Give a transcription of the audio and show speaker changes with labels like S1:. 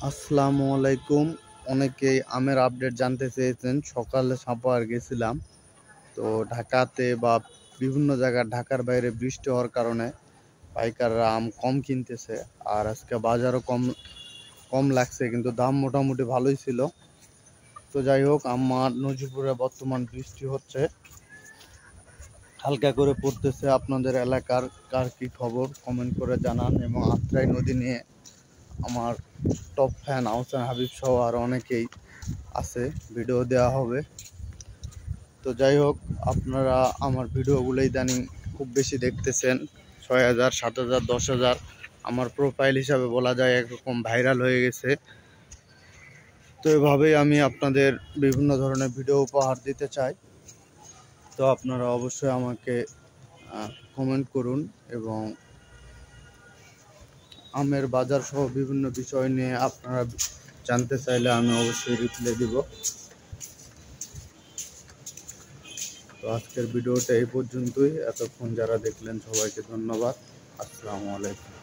S1: আসসালামু আলাইকুম। অনেকেই আমের আপডেট জানতে চেয়েছেন। সকালে সাপাহার গেছিলাম। তো ঢাকাতে বা বিভিন্ন জায়গায় ঢাকার বাইরে বৃষ্টি হওয়ার কারণে পাইকাররা আম কম কিনতেছে। আর আজকে বাজারও কম কম লাগছে, কিন্তু দাম মোটামুটি ভালোই ছিল। তো যাই হোক, আমার নজিপুরে বর্তমান বৃষ্টি হচ্ছে, হালকা করে পড়তেছে। আপনাদের এলাকার কার কি খবর কমেন্ট করে জানান। এবং আত্রাই নদী নিয়ে আমার টপ ফ্যান আহসান হাবিব সহ আর অনেকেই আছে, ভিডিও দেওয়া হবে। তো যাই হোক, আপনারা আমার ভিডিওগুলো ইদানিং খুব বেশি দেখতেছেন। 6,000, 7,000, 10,000 আমার প্রোফাইল হিসাবে বলা যায় একরকম ভাইরাল হয়ে গেছে। তো এভাবেই আমি আপনাদের বিভিন্ন ধরনের ভিডিও উপহার দিতে চাই। তো আপনারা অবশ্যই আমাকে কমেন্ট করুন, এবং আমের বাজার সহ বিভিন্ন বিষয় নিয়ে আপনারা জানতে চাইলে আমি অবশ্যই রিপ্লাই দিব। তো আজকের ভিডিওটা এই পর্যন্তই। এতক্ষণ যারা দেখলেন সবাইকে ধন্যবাদ। আসসালামু আলাইকুম।